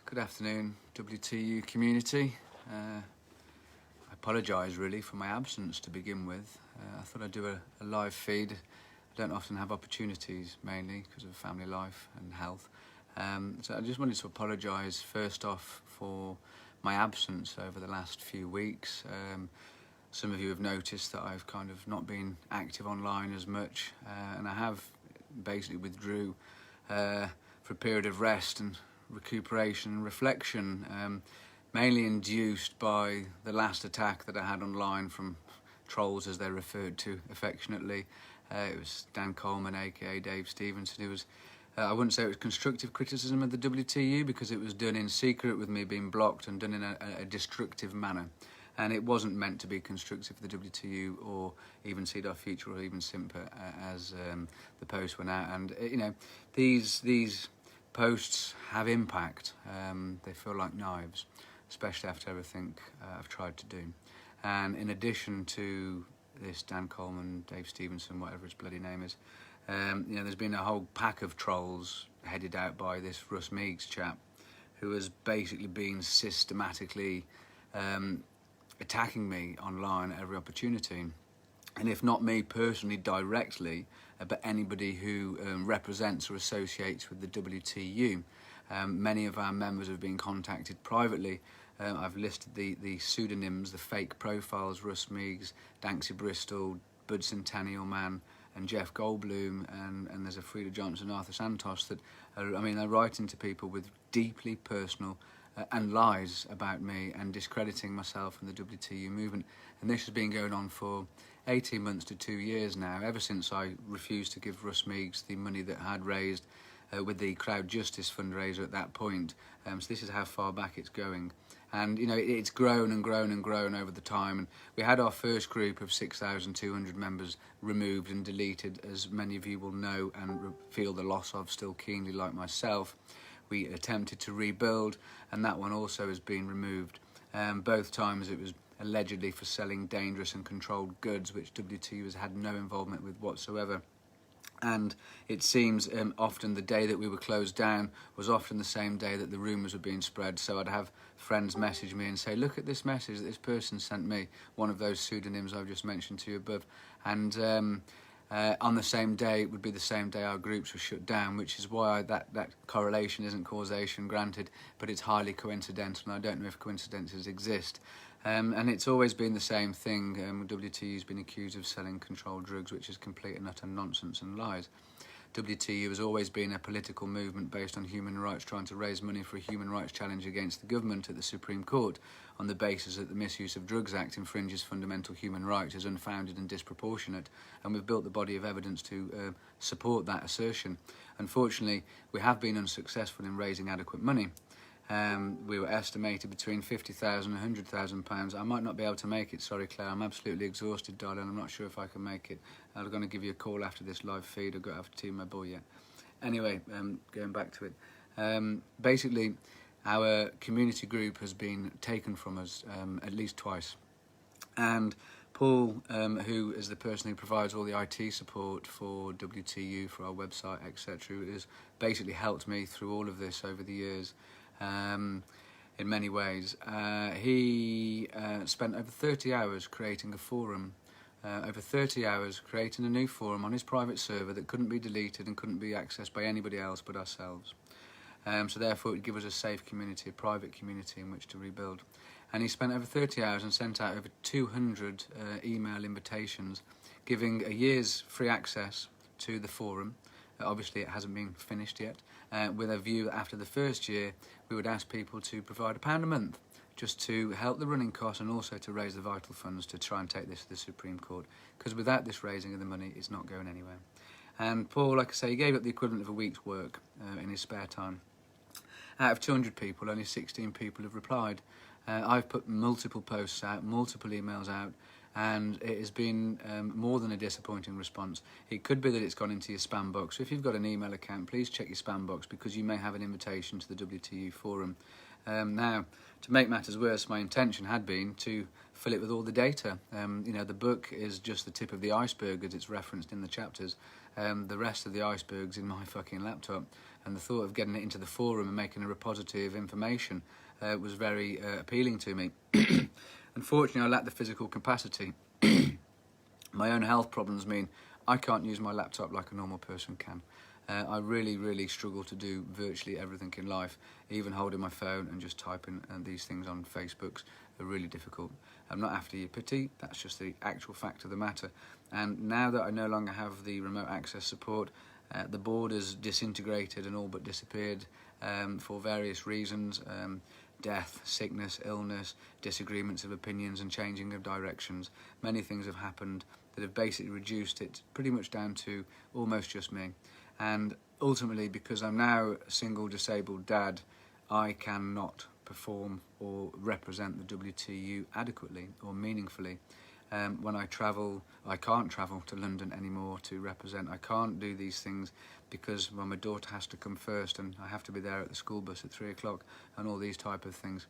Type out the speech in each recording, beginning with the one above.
Good afternoon, WTU Community. I apologise really for my absence to begin with. I thought I'd do a live feed. I don't often have opportunities, mainly because of family life and health. So I just wanted to apologise first off for my absence over the last few weeks. Some of you have noticed that I've kind of not been active online as much, and I have basically withdrew for a period of rest and recuperation and reflection, mainly induced by the last attack that I had online from trolls, as they're referred to affectionately. It was Dan Coleman, aka Dave Stevenson, who was, I wouldn't say it was constructive criticism of the WTU, because it was done in secret with me being blocked and done in a destructive manner. And it wasn't meant to be constructive for the WTU or even Seed Our Future or even Simper, as the post went out. And you know, these posts have impact. They feel like knives, especially after everything I've tried to do. And in addition to this Dan Coleman, Dave Stevenson, whatever his bloody name is, you know, there's been a whole pack of trolls headed out by this Russ Meeks chap, who has basically been systematically attacking me online at every opportunity. And if not me personally directly, but anybody who represents or associates with the WTU. Many of our members have been contacted privately. I've listed the pseudonyms, the fake profiles: Russ Meeks, Danksy Bristol, Bud Centennial Man, and Jeff Goldblum, and there's a Frida Johnson, Arthur Santos, that they're writing to people with deeply personal and lies about me and discrediting myself and the WTU movement. And this has been going on for 18 months to 2 years now, ever since I refused to give Russ Meeks the money that I had raised with the Crowd Justice fundraiser at that point. So this is how far back it's going. And you know, it's grown and grown and grown over the time. And we had our first group of 6,200 members removed and deleted, as many of you will know and feel the loss of still keenly, like myself. We attempted to rebuild, and that one also has been removed. Both times it was allegedly for selling dangerous and controlled goods, which WTU has had no involvement with whatsoever. And it seems often the day that we were closed down was often the same day that the rumours were being spread. So I'd have friends message me and say, look at this message that this person sent me, one of those pseudonyms I've just mentioned to you above. And on the same day, it would be the same day our groups were shut down, which is why that correlation isn't causation, granted, but it's highly coincidental, and I don't know if coincidences exist. And it's always been the same thing. WTU's been accused of selling controlled drugs, which is complete and utter nonsense and lies. WTU has always been a political movement based on human rights, trying to raise money for a human rights challenge against the government at the Supreme Court on the basis that the Misuse of Drugs Act infringes fundamental human rights, is unfounded and disproportionate, and we've built the body of evidence to support that assertion. Unfortunately, we have been unsuccessful in raising adequate money. We were estimated between £50,000 and £100,000. I might not be able to make it, sorry Claire, I'm absolutely exhausted, darling. I'm not sure if I can make it. I'm going to give you a call after this live feed. I've got to have tea with my boy yet. Anyway, going back to it. Basically, our community group has been taken from us at least twice. And Paul, who is the person who provides all the IT support for WTU, for our website, etc., has basically helped me through all of this over the years. In many ways. He spent over 30 hours creating a forum, over 30 hours creating a new forum on his private server that couldn't be deleted and couldn't be accessed by anybody else but ourselves. So therefore it would give us a safe community, a private community in which to rebuild. And he spent over 30 hours and sent out over 200 email invitations, giving a year's free access to the forum. Obviously it hasn't been finished yet, with a view that after the first year we would ask people to provide £1 a month just to help the running costs and also to raise the vital funds to try and take this to the Supreme Court, because without this raising of the money it's not going anywhere. And Paul, like I say, he gave up the equivalent of a week's work in his spare time. Out of 200 people, only 16 people have replied. I've put multiple posts out, multiple emails out, and it has been more than a disappointing response. It could be that it's gone into your spam box. So if you've got an email account, please check your spam box, because you may have an invitation to the WTU forum. Now, to make matters worse, my intention had been to fill it with all the data. You know, the book is just the tip of the iceberg, as it's referenced in the chapters. The rest of the iceberg's in my fucking laptop. and the thought of getting it into the forum and making a repository of information was very appealing to me. Unfortunately, I lack the physical capacity. My own health problems mean I can't use my laptop like a normal person can. I really struggle to do virtually everything in life. Even holding my phone and just typing these things on Facebooks are really difficult. I'm not after your pity, that's just the actual fact of the matter. And now that I no longer have the remote access support, the board has disintegrated and all but disappeared for various reasons. Death, sickness, illness, disagreements of opinions and changing of directions. Many things have happened that have basically reduced it pretty much down to almost just me. And ultimately, because I'm now a single disabled dad, I cannot perform or represent the WTU adequately or meaningfully. When I travel, I can't travel to London anymore to represent. I can't do these things because, well, my daughter has to come first and I have to be there at the school bus at 3 o'clock and all these type of things.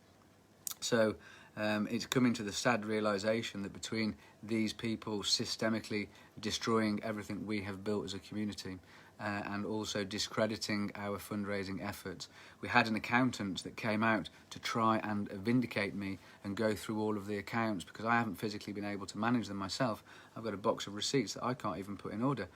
So it's coming to the sad realisation that between these people systemically destroying everything we have built as a community, and also discrediting our fundraising efforts. We had an accountant that came out to try and vindicate me and go through all of the accounts because I haven't physically been able to manage them myself. I've got a box of receipts that I can't even put in order.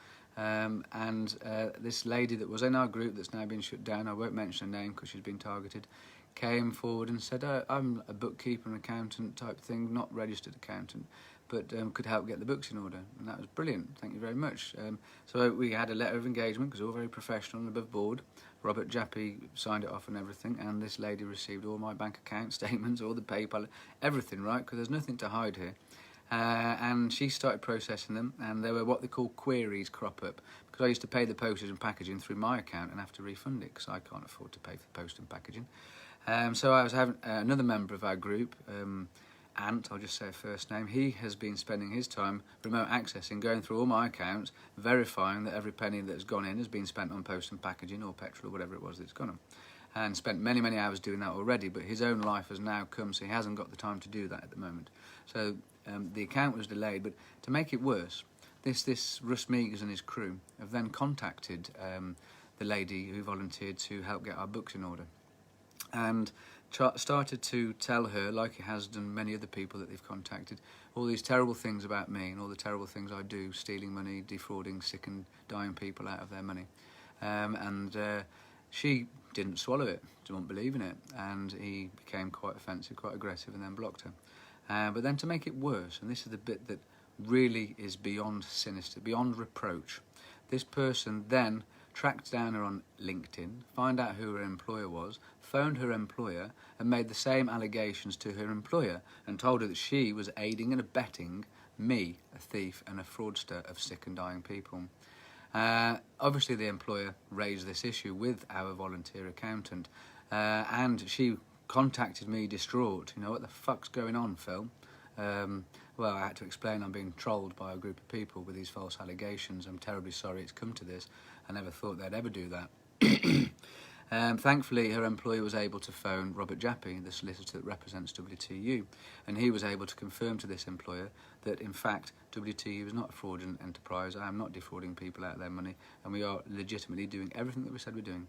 This lady that was in our group that's now been shut down, I won't mention her name because she's been targeted, came forward and said, I'm a bookkeeper and accountant type thing, not registered accountant, but could help get the books in order. And that was brilliant, thank you very much. So we had a letter of engagement because we're all very professional and above board. Robert Jappy signed it off and everything, and this lady received all my bank account statements, all the PayPal, everything, right, because there's nothing to hide here. And she started processing them, and there were what they call queries crop up, because I used to pay the postage and packaging through my account and have to refund it because I can't afford to pay for the post and packaging. So I was having another member of our group, Ant, I'll just say a first name. He has been spending his time remote accessing, going through all my accounts, verifying that every penny that's gone in has been spent on post and packaging or petrol or whatever it was that's gone on. And spent many hours doing that already, but his own life has now come, so he hasn't got the time to do that at the moment. So the account was delayed, but to make it worse, this Russ Meagers and his crew have then contacted the lady who volunteered to help get our books in order, and started to tell her, like he has done many other people that they've contacted, all these terrible things about me and all the terrible things I do, stealing money, defrauding sick and dying people out of their money. She didn't swallow it, she wasn't believing it, and he became quite offensive, quite aggressive, and then blocked her. But then to make it worse, and this is the bit that really is beyond sinister, beyond reproach, this person then tracked down her on LinkedIn, found out who her employer was, phoned her employer and made the same allegations to her employer and told her that she was aiding and abetting me, a thief and a fraudster of sick and dying people. Obviously the employer raised this issue with our volunteer accountant, and she contacted me distraught. You know, what the fuck's going on, Phil? Well, I had to explain I'm being trolled by a group of people with these false allegations. I'm terribly sorry it's come to this. I never thought they'd ever do that. Thankfully, her employer was able to phone Robert Jappy, the solicitor that represents WTU, and he was able to confirm to this employer that, in fact, WTU is not a fraudulent enterprise. I am not defrauding people out of their money, and we are legitimately doing everything that we said we're doing.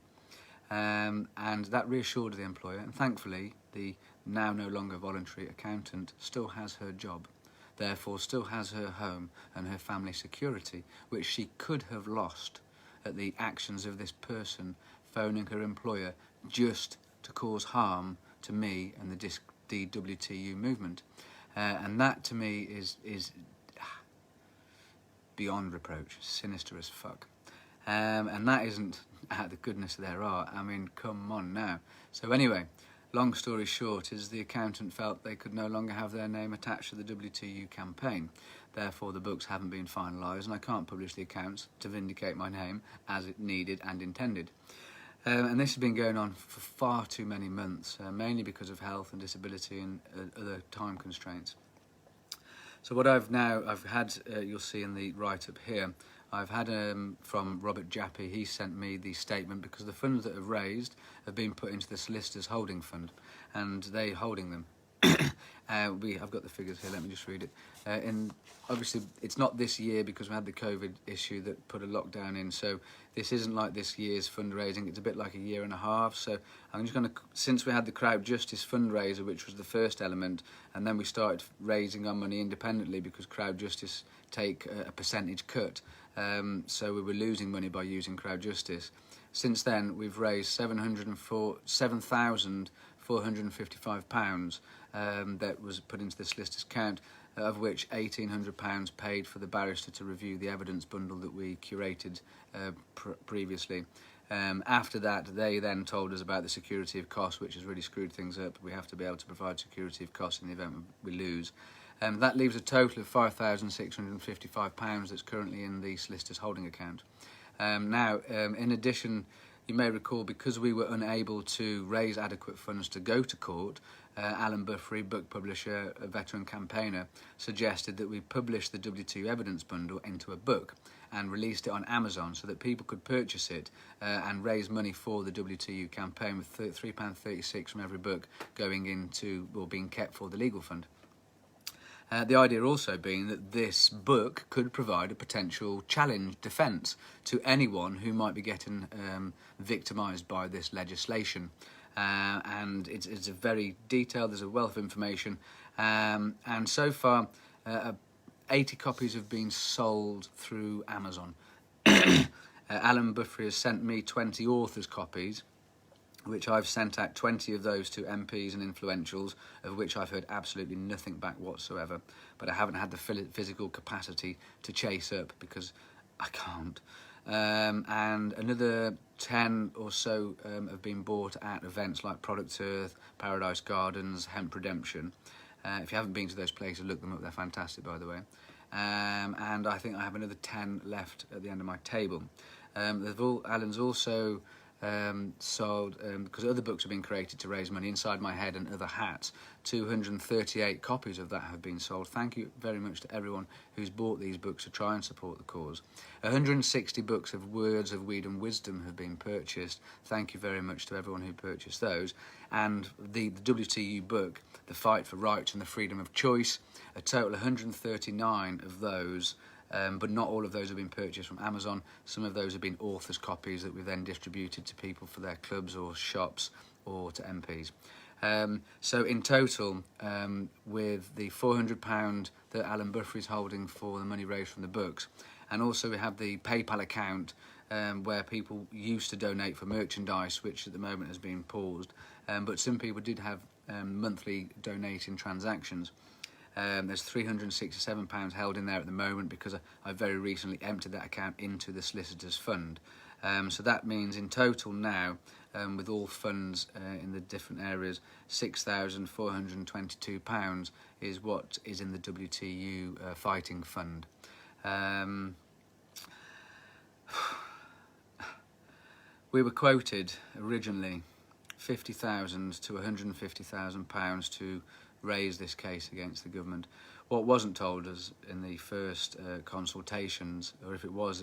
And that reassured the employer, and thankfully, the now no longer voluntary accountant still has her job, therefore still has her home and her family security, which she could have lost at the actions of this person phoning her employer just to cause harm to me and the WTU movement. And that to me is beyond reproach, sinister as fuck. And that isn't out of the goodness of their art. I mean, come on now. So anyway, long story short is the accountant felt they could no longer have their name attached to the WTU campaign. Therefore, the books haven't been finalised, and I can't publish the accounts to vindicate my name as it needed and intended. And this has been going on for far too many months, mainly because of health and disability and other time constraints. So what I've had, you'll see in the write-up here, I've had from Robert Jappy. He sent me the statement because the funds that have raised have been put into the solicitor's holding fund, and they're holding them. I've got the figures here, let me just read it. Obviously, it's not this year because we had the COVID issue that put a lockdown in, so this isn't like this year's fundraising, it's a bit like a year and a half. So I'm just going to, since we had the Crowd Justice fundraiser, which was the first element, and then we started raising our money independently because Crowd Justice take a percentage cut, so we were losing money by using Crowd Justice. Since then, we've raised £7,455 that was put into the solicitor's account, of which £1,800 paid for the barrister to review the evidence bundle that we curated previously. After that, they then told us about the security of costs, which has really screwed things up. We have to be able to provide security of costs in the event we lose. That leaves a total of £5,655 that's currently in the solicitor's holding account. Now, in addition, you may recall, because we were unable to raise adequate funds to go to court, Alan Buffrey, book publisher, a veteran campaigner, suggested that we publish the WTU evidence bundle into a book and released it on Amazon so that people could purchase it and raise money for the WTU campaign, with £3.36 from every book going into, or being kept for, the legal fund. The idea also being that this book could provide a potential challenge defence to anyone who might be getting victimised by this legislation. And it's a very detailed, there's a wealth of information, and so far 80 copies have been sold through Amazon. Alan Buffrey has sent me 20 authors' copies, which I've sent out 20 of those to MPs and influentials, of which I've heard absolutely nothing back whatsoever. But I haven't had the physical capacity to chase up because I can't. And another 10 or so have been bought at events like Product Earth, Paradise Gardens, Hemp Redemption. If you haven't been to those places, look them up, they're fantastic, by the way. And I think I have another 10 left at the end of my table. Alan's also sold, because other books have been created to raise money, Inside My Head and Other Hats. 238 copies of that have been sold. Thank you very much to everyone who's bought these books to try and support the cause. 160 books of Words of Weed and Wisdom have been purchased. Thank you very much to everyone who purchased those. And the WTU book, The Fight for Rights and the Freedom of Choice, a total 139 of those, but not all of those have been purchased from Amazon. Some of those have been authors' copies that we then distributed to people for their clubs or shops or to MPs. So in total, with the £400 that Alan Buffrey's holding for the money raised from the books, and also we have the PayPal account where people used to donate for merchandise, which at the moment has been paused, but some people did have monthly donating transactions. There's £367 held in there at the moment because I very recently emptied that account into the solicitor's fund. So that means in total now, with all funds in the different areas, £6,422 is what is in the WTU fighting fund. We were quoted originally £50,000 to £150,000 to raise this case against the government. What wasn't told us in the first consultations, or if it was,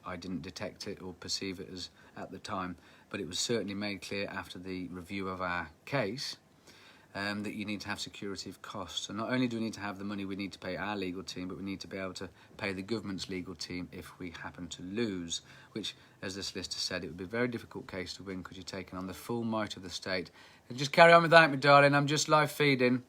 I didn't detect it or perceive it as at the time, but it was certainly made clear after the review of our case that you need to have security of costs. So not only do we need to have the money we need to pay our legal team, but we need to be able to pay the government's legal team if we happen to lose, which, as the solicitor said, it would be a very difficult case to win because you're taking on the full might of the state. And just carry on with that, my darling, I'm just live feeding.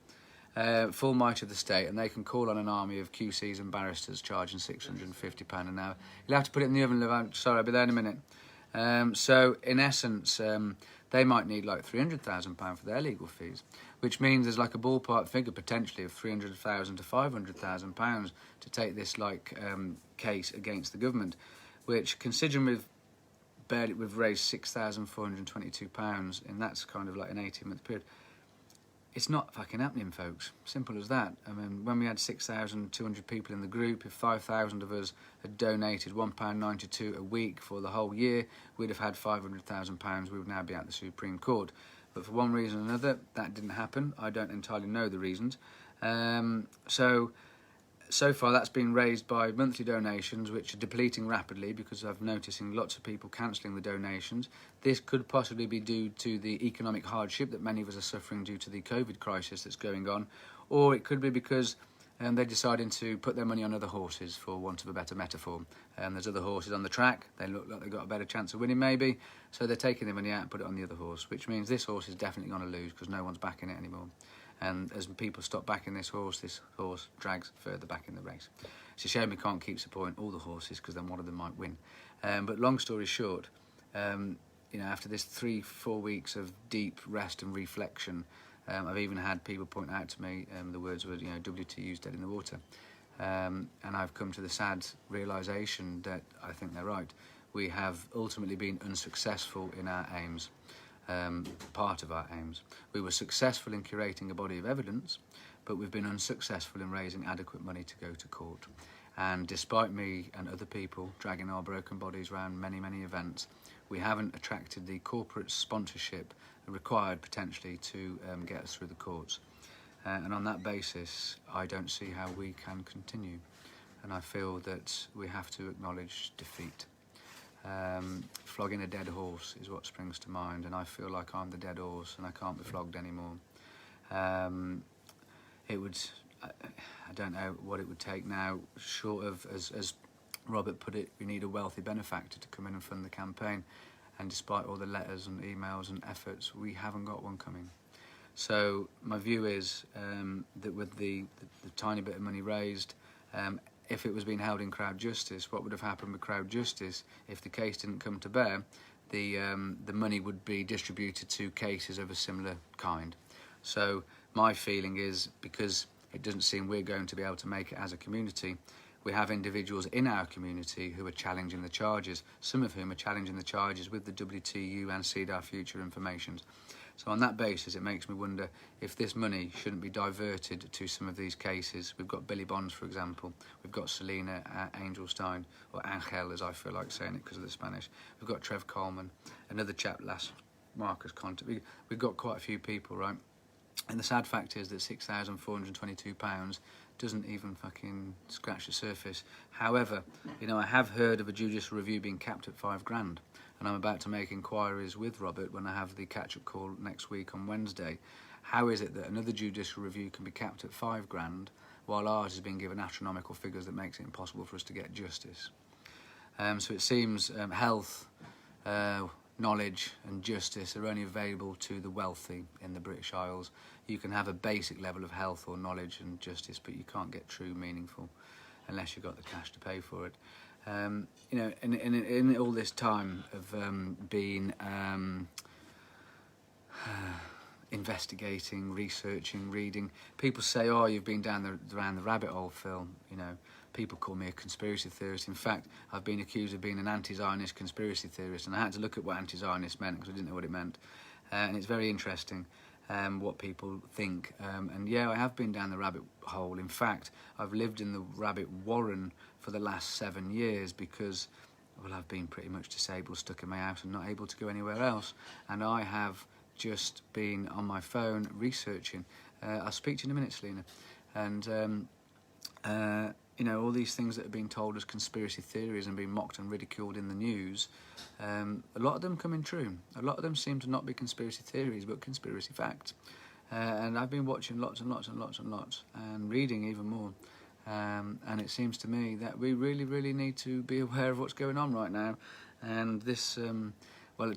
Full might of the state, and they can call on an army of QCs and barristers charging £650 an hour. You'll have to put it in the oven, Liv. I'm sorry, I'll be there in a minute. So in essence, they might need like £300,000 for their legal fees, which means there's like a ballpark figure potentially of £300,000 to £500,000 to take this case against the government, which, considering we've raised £6,422, and that's kind of like an 18-month period, it's not fucking happening, folks. Simple as that. I mean, when we had 6,200 people in the group, if 5,000 of us had donated £1.92 a week for the whole year, we'd have had £500,000. We would now be at the Supreme Court. But for one reason or another, that didn't happen. I don't entirely know the reasons. So So far that's been raised by monthly donations, which are depleting rapidly because I'm noticing lots of people cancelling the donations. This could possibly be due to the economic hardship that many of us are suffering due to the COVID crisis that's going on, or it could be because they're deciding to put their money on other horses, for want of a better metaphor. There's other horses on the track, they look like they've got a better chance of winning maybe, so they're taking their money out and put it on the other horse, which means this horse is definitely going to lose because no one's backing it anymore. And as people stop backing this horse drags further back in the race. It's a shame we can't keep supporting all the horses because then one of them might win. But long story short, after this 3-4 weeks of deep rest and reflection, I've even had people point out to me the words were, WTU's dead in the water. And I've come to the sad realisation that I think they're right. We have ultimately been unsuccessful in our aims. Part of our aims. We were successful in curating a body of evidence, but we've been unsuccessful in raising adequate money to go to court. And despite me and other people dragging our broken bodies around many, many events, we haven't attracted the corporate sponsorship required potentially to get us through the courts. And on that basis, I don't see how we can continue. And I feel that we have to acknowledge defeat. Flogging a dead horse is what springs to mind, and I feel like I'm the dead horse and I can't be flogged anymore. I don't know what it would take now, short of, as Robert put it, we need a wealthy benefactor to come in and fund the campaign, and despite all the letters and emails and efforts, we haven't got one coming. So my view is that with the tiny bit of money raised, if it was being held in crowd justice, what would have happened with crowd justice if the case didn't come to bear? The money would be distributed to cases of a similar kind. So my feeling is, because it doesn't seem we're going to be able to make it as a community, we have individuals in our community who are challenging the charges, some of whom are challenging the charges with the WTU and Seed Our Future informations. So on that basis, it makes me wonder if this money shouldn't be diverted to some of these cases. We've got Billy Bonds, for example. We've got Selena Angelstein, or Angel, as I feel like saying it because of the Spanish. We've got Trev Coleman, another chap, Marcus Conte. We've got quite a few people, right? And the sad fact is that £6,422 doesn't even fucking scratch the surface. However, I have heard of a judicial review being capped at £5,000. And I'm about to make inquiries with Robert when I have the catch-up call next week on Wednesday. How is it that another judicial review can be capped at £5,000 while ours is being given astronomical figures that makes it impossible for us to get justice? So it seems health, knowledge and justice are only available to the wealthy in the British Isles. You can have a basic level of health or knowledge and justice, but you can't get true meaningful unless you've got the cash to pay for it. In all this time of being investigating, researching, reading, people say, "Oh, you've been down around the rabbit hole, Phil." People call me a conspiracy theorist. In fact, I've been accused of being an anti-Zionist conspiracy theorist, and I had to look at what anti-Zionist meant because I didn't know what it meant. And it's very interesting what people think. And yeah, I have been down the rabbit hole. In fact, I've lived in the rabbit warren for the last 7 years because, well, I've been pretty much disabled, stuck in my house and not able to go anywhere else. And I have just been on my phone researching. I'll speak to you in a minute, Selena. And, all these things that are being told as conspiracy theories and being mocked and ridiculed in the news, a lot of them coming true. A lot of them seem to not be conspiracy theories, but conspiracy facts. And I've been watching lots and lots and lots and lots, and reading even more. And it seems to me that we really, really need to be aware of what's going on right now. And this, to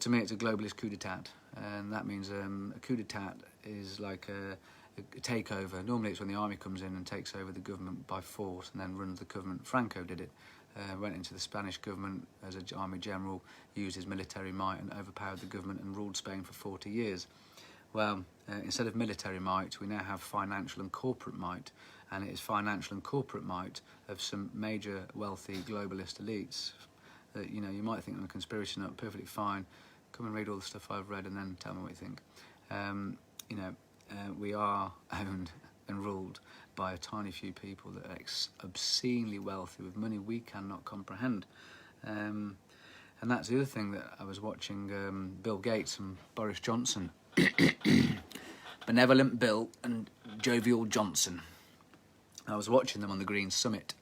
me, it's a globalist coup d'etat. And that means a coup d'etat is like a takeover. Normally it's when the army comes in and takes over the government by force and then runs the government. Franco did it. Went into the Spanish government as an army general, used his military might and overpowered the government and ruled Spain for 40 years. Well, instead of military might, we now have financial and corporate might, and it is financial and corporate might of some major wealthy globalist elites that, you might think I'm a conspiracy nut, perfectly fine. Come and read all the stuff I've read and then tell me what you think. We are owned and ruled by a tiny few people that are obscenely wealthy with money we cannot comprehend. And that's the other thing that I was watching, Bill Gates and Boris Johnson. Benevolent Bill and Jovial Johnson. I was watching them on the Green Summit,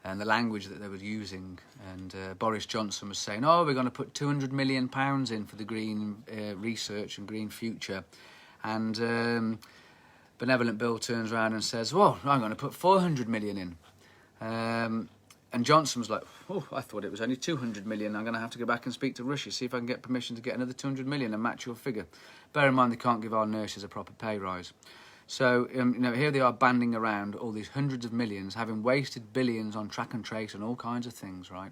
and the language that they were using, and Boris Johnson was saying, oh, we're going to put £200 million in for the green research and green future, and Benevolent Bill turns around and says, well, I'm going to put 400 million in. And Johnson was like, oh, I thought it was only 200 million. I'm going to have to go back and speak to Russia, see if I can get permission to get another 200 million and match your figure. Bear in mind, they can't give our nurses a proper pay rise. So, here they are banding around all these hundreds of millions, having wasted billions on track and trace and all kinds of things, right?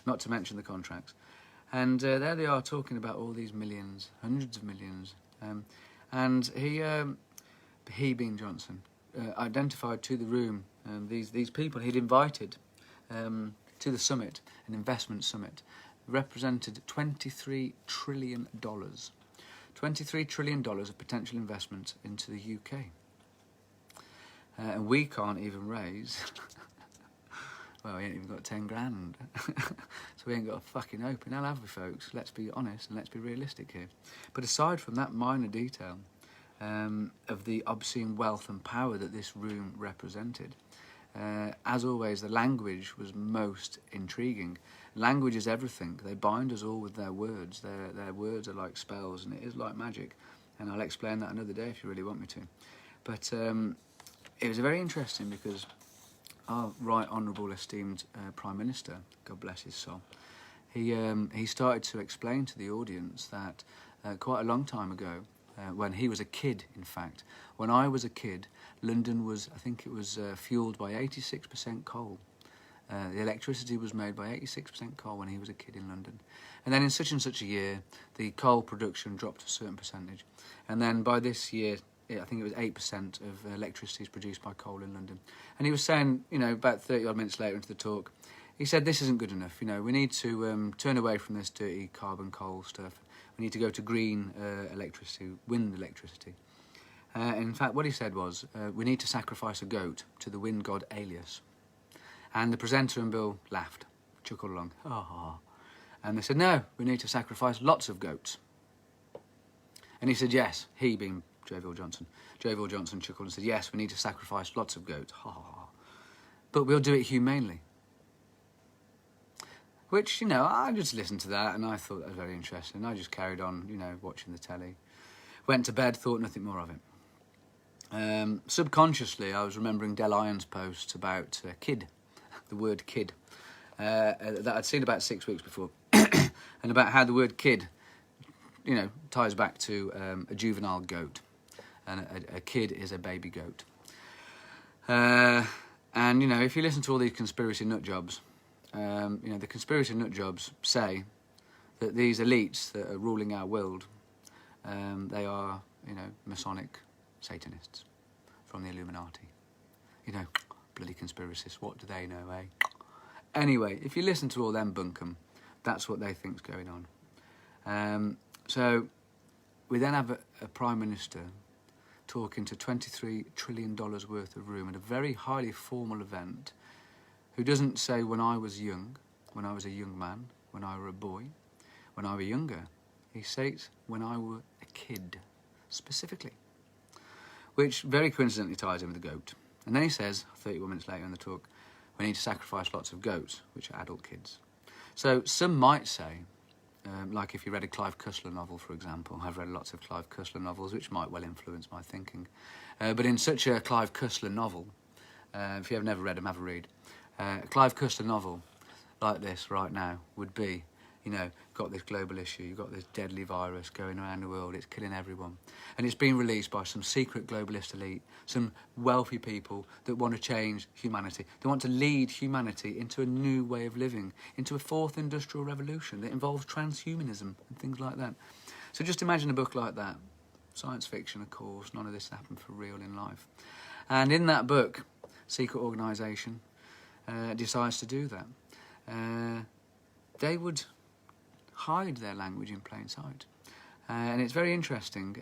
Not to mention the contracts. And there they are talking about all these millions, hundreds of millions. And he being Johnson, identified to the room these people he'd invited to the summit, an investment summit, represented $23 trillion. $23 trillion of potential investment into the UK. And we can't even raise, well, we ain't even got 10 grand. So we ain't got a fucking open hell, have we, folks? Let's be honest and let's be realistic here. But aside from that minor detail of the obscene wealth and power that this room represented, as always, the language was most intriguing. Language is everything. They bind us all with their words. Their words are like spells, and it is like magic. And I'll explain that another day if you really want me to. But it was very interesting because our right honourable esteemed Prime Minister, God bless his soul, he started to explain to the audience that quite a long time ago, when he was a kid, in fact, when I was a kid, London was, I think it was fuelled by 86% coal. The electricity was made by 86% coal when he was a kid in London. And then in such and such a year, the coal production dropped a certain percentage. And then by this year, I think it was 8% of electricity is produced by coal in London. And he was saying, about 30 odd minutes later into the talk, he said, this isn't good enough. We need to turn away from this dirty carbon coal stuff. We need to go to green electricity, wind electricity. In fact, what he said was, we need to sacrifice a goat to the wind god Alias. And the presenter and Bill laughed, chuckled along. Oh. And they said, no, we need to sacrifice lots of goats. And he said, yes, he being Jovial Johnson. Jovial Johnson chuckled and said, yes, we need to sacrifice lots of goats. But we'll do it humanely. Which, I just listened to that and I thought that was very interesting. I just carried on, watching the telly. Went to bed, thought nothing more of it. Subconsciously, I was remembering Del Iron's post about kid, the word kid, that I'd seen about 6 weeks before, and about how the word kid, ties back to a juvenile goat, and a kid is a baby goat. And, if you listen to all these conspiracy nut jobs, the conspiracy nut jobs say that these elites that are ruling our world, they are, Masonic Satanists from the Illuminati. Bloody conspiracists, what do they know, eh? Anyway, if you listen to all them bunkum, that's what they think's going on. So we then have a Prime Minister talking to $23 trillion worth of room at a very highly formal event, who doesn't say when I was young, when I was a young man, when I were a boy, when I were younger. He says when I were a kid, specifically. Which very coincidentally ties in with the goat. And then he says, 31 minutes later in the talk, we need to sacrifice lots of goats, which are adult kids. So some might say, like if you read a Clive Cussler novel, for example, I've read lots of Clive Cussler novels, which might well influence my thinking. But in such a Clive Cussler novel, if you have never read them, have a read. A Clive Cussler novel like this right now would be, got this global issue, you've got this deadly virus going around the world, it's killing everyone. And it's been released by some secret globalist elite, some wealthy people that want to change humanity. They want to lead humanity into a new way of living, into a fourth industrial revolution that involves transhumanism and things like that. So just imagine a book like that. Science fiction, of course, none of this happened for real in life. And in that book, secret organisation decides to do that. They would hide their language in plain sight. And it's very interesting.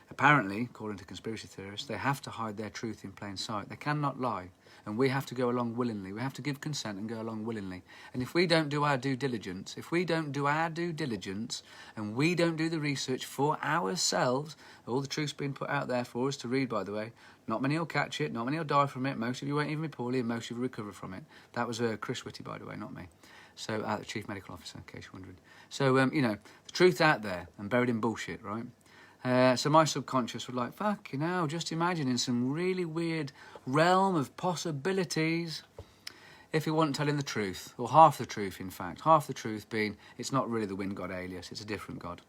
Apparently, according to conspiracy theorists, they have to hide their truth in plain sight. They cannot lie. And we have to go along willingly. We have to give consent and go along willingly. And if we don't do our due diligence, and we don't do the research for ourselves, all the truth's been put out there for us to read, by the way. Not many will catch it, not many will die from it, most of you won't even be poorly, and most of you will recover from it. That was Chris Whitty, by the way, not me. So, the Chief Medical Officer, in case you're wondering. So, you know, the truth out there and buried in bullshit, right? So my subconscious was like, fuck, you know, just imagine in some really weird realm of possibilities if he wasn't telling the truth, or half the truth, in fact. Half the truth being it's not really the wind god alias, it's a different god.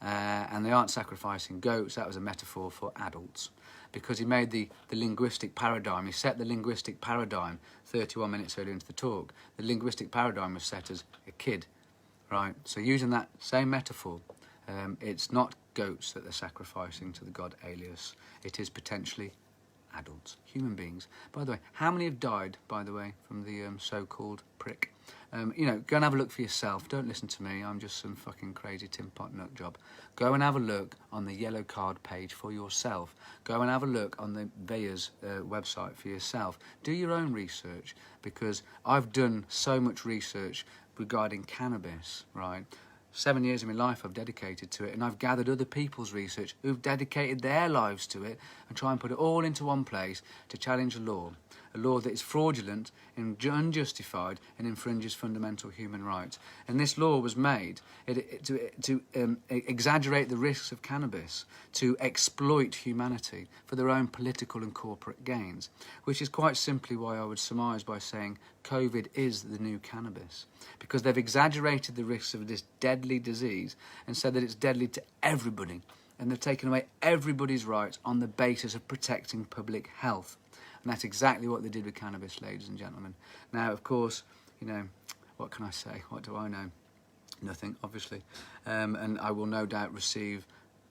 And they aren't sacrificing goats. That was a metaphor for adults. Because he made the linguistic paradigm, he set the linguistic paradigm 31 minutes earlier into the talk. The linguistic paradigm was set as a kid, right? So using that same metaphor, it's not goats that they're sacrificing to the god alias. It is potentially adults, human beings. By the way, how many have died, by the way, from the so-called prick? You know, go and have a look for yourself. Don't listen to me. I'm just some fucking crazy Tim Pot nut job. Go and have a look on the yellow card page for yourself. Go and have a look on the Veyer's website for yourself. Do your own research, because I've done so much research regarding cannabis, right? 7 years of my life I've dedicated to it, and I've gathered other people's research who've dedicated their lives to it and try and put it all into one place to challenge a law that is fraudulent and unjustified and infringes fundamental human rights. And this law was made to exaggerate the risks of cannabis, to exploit humanity for their own political and corporate gains, which is quite simply why I would surmise by saying COVID is the new cannabis, because they've exaggerated the risks of this deadly disease and said that it's deadly to everybody, and they've taken away everybody's rights on the basis of protecting public health. And that's exactly what they did with cannabis, ladies and gentlemen. Now, of course, you know, what can I say? What do I know? Nothing, obviously. And I will no doubt receive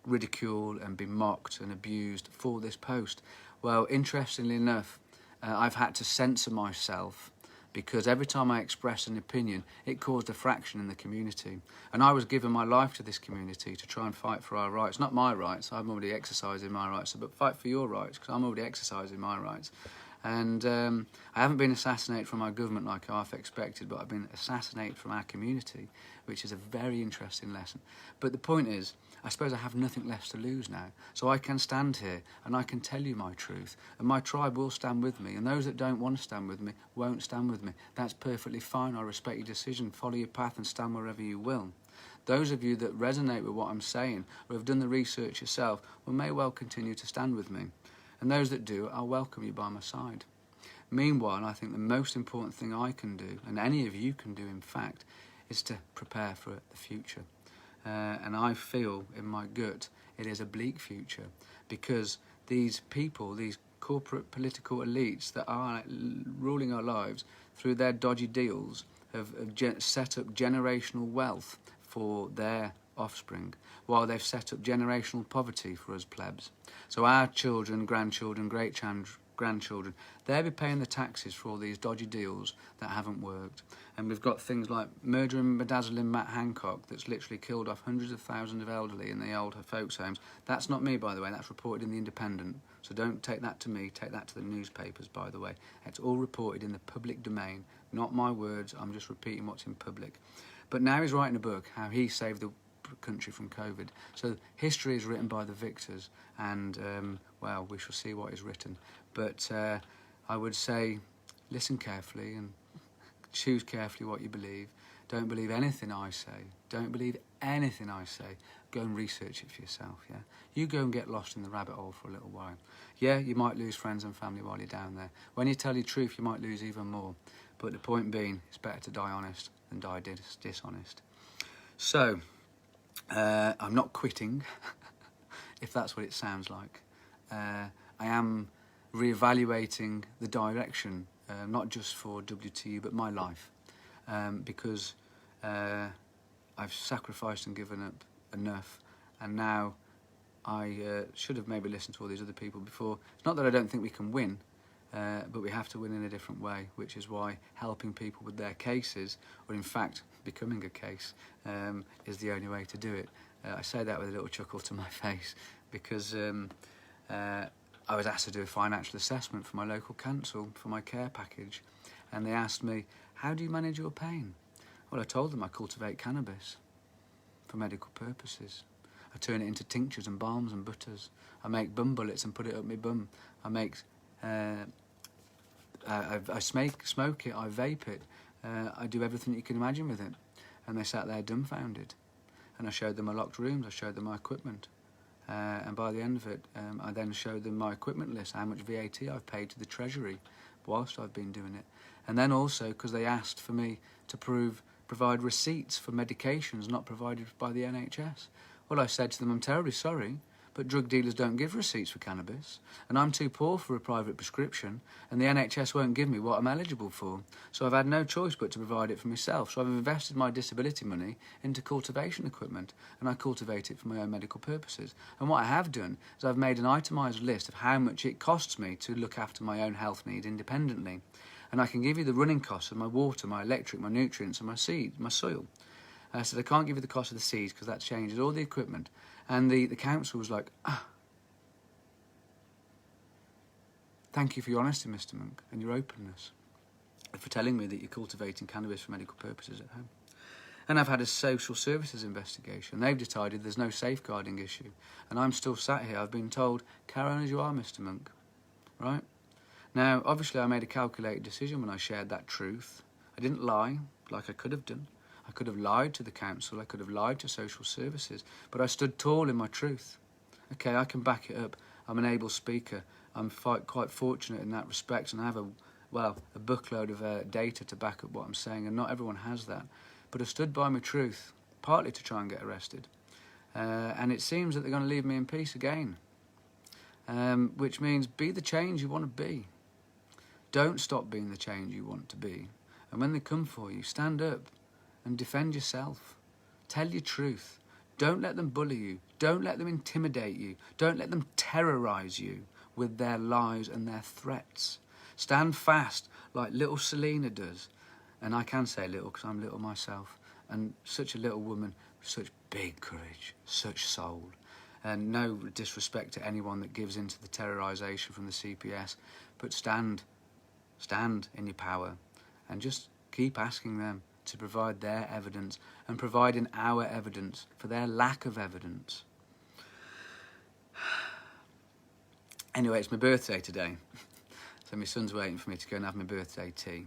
ridicule and be mocked and abused for this post. Well, interestingly enough, I've had to censor myself, because every time I express an opinion, it caused a fraction in the community. And I was giving my life to this community to try and fight for our rights. Not my rights, I'm already exercising my rights, but fight for your rights, because I'm already exercising my rights. And I haven't been assassinated from our government like I half expected, but I've been assassinated from our community, which is a very interesting lesson. But the point is, I suppose I have nothing left to lose now. So I can stand here and I can tell you my truth, and my tribe will stand with me, and those that don't want to stand with me won't stand with me. That's perfectly fine. I respect your decision. Follow your path and stand wherever you will. Those of you that resonate with what I'm saying or have done the research yourself may well continue to stand with me. And those that do, I'll welcome you by my side. Meanwhile, I think the most important thing I can do, and any of you can do in fact, is to prepare for the future. And I feel in my gut it is a bleak future, because these people, these corporate political elites that are ruling our lives through their dodgy deals have set up generational wealth for their offspring, while they've set up generational poverty for us plebs. So our children, grandchildren, great-grandchildren, they'll be paying the taxes for all these dodgy deals that haven't worked. And we've got things like murdering, bedazzling Matt Hancock that's literally killed off hundreds of thousands of elderly in the old folks' homes. That's not me, by the way, that's reported in The Independent. So don't take that to me, take that to the newspapers, by the way. It's all reported in the public domain, not my words, I'm just repeating what's in public. But now he's writing a book, how he saved the country from COVID. So history is written by the victors, and well, we shall see what is written. But I would say listen carefully and choose carefully what you believe. Don't believe anything I say. Don't believe anything I say. Go and research it for yourself, yeah? You go and get lost in the rabbit hole for a little while. Yeah, you might lose friends and family while you're down there. When you tell your truth, you might lose even more. But the point being, it's better to die honest than die dishonest. So, I'm not quitting, if that's what it sounds like. I am reevaluating the direction, not just for WTU, but my life, because I've sacrificed and given up enough, and now I should have maybe listened to all these other people before. It's not that I don't think we can win, but we have to win in a different way, which is why helping people with their cases, or in fact becoming a case, is the only way to do it. I say that with a little chuckle to my face because I was asked to do a financial assessment for my local council for my care package, and they asked me, how do you manage your pain? Well, I told them I cultivate cannabis for medical purposes. I turn it into tinctures and balms and butters. I make bum bullets and put it up my bum. I smoke it, I vape it. I do everything you can imagine with it. And they sat there dumbfounded. And I showed them my locked rooms, I showed them my equipment. And by the end of it, I then showed them my equipment list, how much VAT I've paid to the Treasury whilst I've been doing it. And then also, because they asked for me to provide receipts for medications not provided by the NHS. Well, I said to them, I'm terribly sorry, but drug dealers don't give receipts for cannabis, and I'm too poor for a private prescription, and the NHS won't give me what I'm eligible for. So I've had no choice but to provide it for myself. So I've invested my disability money into cultivation equipment, and I cultivate it for my own medical purposes. And what I have done is I've made an itemised list of how much it costs me to look after my own health needs independently. And I can give you the running costs of my water, my electric, my nutrients, and my seed, my soil. So I can't give you the cost of the seeds because that changes all the equipment. And the council was like, thank you for your honesty, Mr. Monk, and your openness, and for telling me that you're cultivating cannabis for medical purposes at home. And I've had a social services investigation. They've decided there's no safeguarding issue. And I'm still sat here. I've been told, carry on as you are, Mr. Monk. Right? Now, obviously, I made a calculated decision when I shared that truth. I didn't lie like I could have done. I could have lied to the council, I could have lied to social services, but I stood tall in my truth. Okay, I can back it up. I'm an able speaker. I'm quite fortunate in that respect, and I have a bookload of data to back up what I'm saying, and not everyone has that. But I stood by my truth, partly to try and get arrested. And it seems that they're going to leave me in peace again, which means be the change you want to be. Don't stop being the change you want to be. And when they come for you, stand up and defend yourself. Tell your truth. Don't let them bully you. Don't let them intimidate you. Don't let them terrorise you with their lies and their threats. Stand fast like little Selena does. And I can say little because I'm little myself. And such a little woman, such big courage, such soul. And no disrespect to anyone that gives into the terrorisation from the CPS. But stand in your power and just keep asking them to provide their evidence and providing our evidence for their lack of evidence. Anyway, it's my birthday today, so my son's waiting for me to go and have my birthday tea.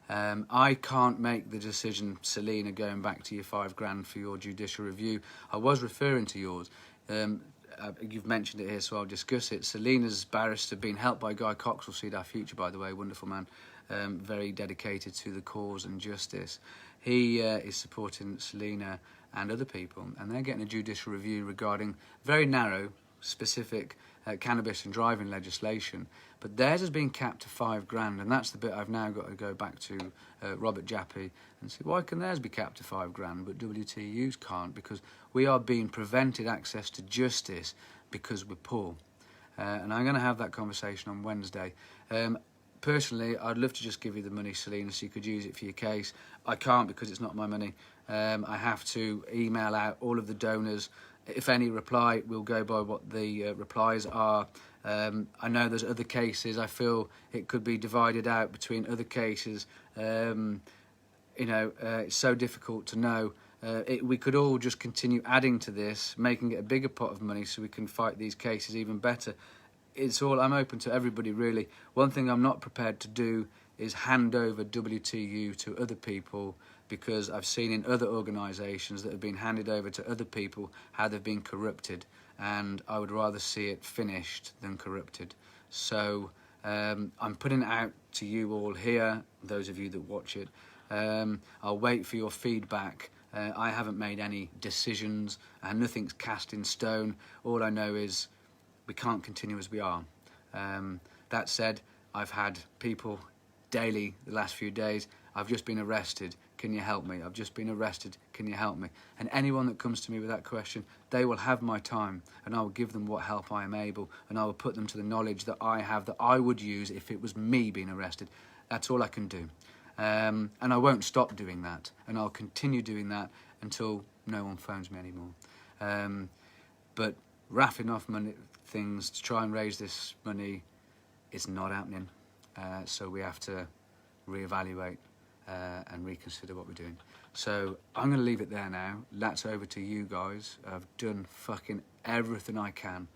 I can't make the decision, Selena, going back to your £5,000 for your judicial review. I was referring to yours. You've mentioned it here, so I'll discuss it. Selena's barrister, being helped by Guy Cox, will see our future, by the way, wonderful man, very dedicated to the cause and justice. He is supporting Selena and other people, and they're getting a judicial review regarding very narrow, specific cannabis and driving legislation. But theirs has been capped to £5,000, and that's the bit I've now got to go back to Robert Jappy and say, why can theirs be capped to £5,000 but WTU's can't? Because we are being prevented access to justice because we're poor. And I'm going to have that conversation on Wednesday. Personally, I'd love to just give you the money, Selena, so you could use it for your case. I can't because it's not my money. I have to email out all of the donors. If any reply, we'll go by what the replies are. I know there's other cases. I feel it could be divided out between other cases. It's so difficult to know. We could all just continue adding to this, making it a bigger pot of money so we can fight these cases even better. I'm open to everybody, really. One thing I'm not prepared to do is hand over WTU to other people, because I've seen in other organisations that have been handed over to other people how they've been corrupted, and I would rather see it finished than corrupted. So I'm putting it out to you all here, those of you that watch it. I'll wait for your feedback. I haven't made any decisions and nothing's cast in stone. All I know is we can't continue as we are. That said, I've had people daily the last few days, I've just been arrested, can you help me? I've just been arrested, can you help me? And anyone that comes to me with that question, they will have my time, and I will give them what help I am able, and I will put them to the knowledge that I have, that I would use if it was me being arrested. That's all I can do. And I won't stop doing that, and I'll continue doing that until no one phones me anymore. But raffing off things to try and raise this money is not happening. So we have to reevaluate and reconsider what we're doing. So I'm going to leave it there now. That's over to you guys. I've done fucking everything I can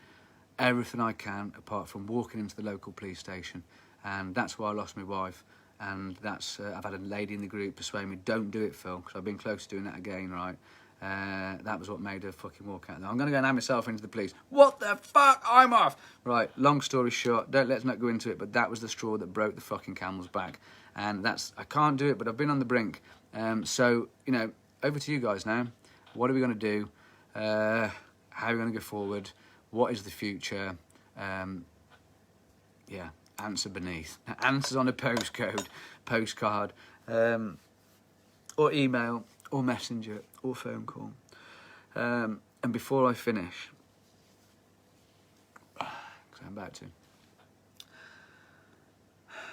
apart from walking into the local police station, and that's why I lost my wife. And that's I've had a lady in the group persuade me, don't do it, Phil, because I've been close to doing that again, right? That was what made her fucking walk out there. I'm going to go and hand myself into the police. What the fuck? I'm off! Right, long story short, let's not go into it, but that was the straw that broke the fucking camel's back. And I can't do it, but I've been on the brink. So, you know, over to you guys now. What are we going to do? How are we going to go forward? What is the future? Yeah, answer beneath. Answers on a postcard, or email, or messenger, or phone call. And before I finish, because I'm about to,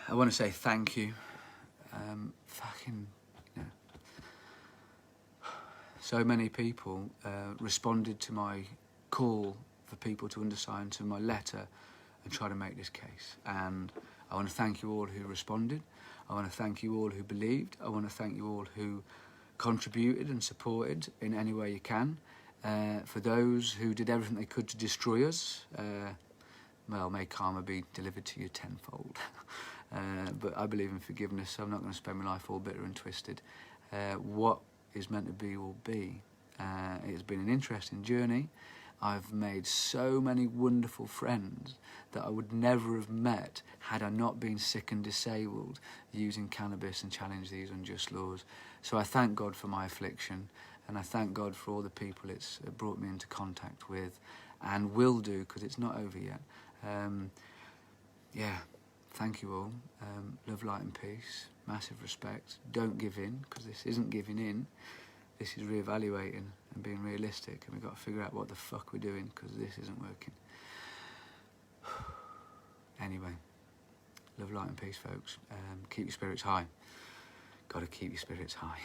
I want to say thank you. Fucking, you know, so many people responded to my call for people to undersign to my letter and try to make this case. And I want to thank you all who responded. I want to thank you all who believed. I want to thank you all who contributed and supported in any way you can. For those who did everything they could to destroy us, well, may karma be delivered to you tenfold. But I believe in forgiveness, so I'm not going to spend my life all bitter and twisted. What is meant to be will be. It has been an interesting journey. I've made so many wonderful friends that I would never have met had I not been sick and disabled using cannabis and challenge these unjust laws. So I thank God for my affliction, and I thank God for all the people it's brought me into contact with, and will do, because it's not over yet. Yeah, thank you all. Love, light and peace. Massive respect. Don't give in, because this isn't giving in. This is reevaluating and being realistic, and we've got to figure out what the fuck we're doing, because this isn't working. Anyway, love, light and peace, folks. Keep your spirits high. Got to keep your spirits high.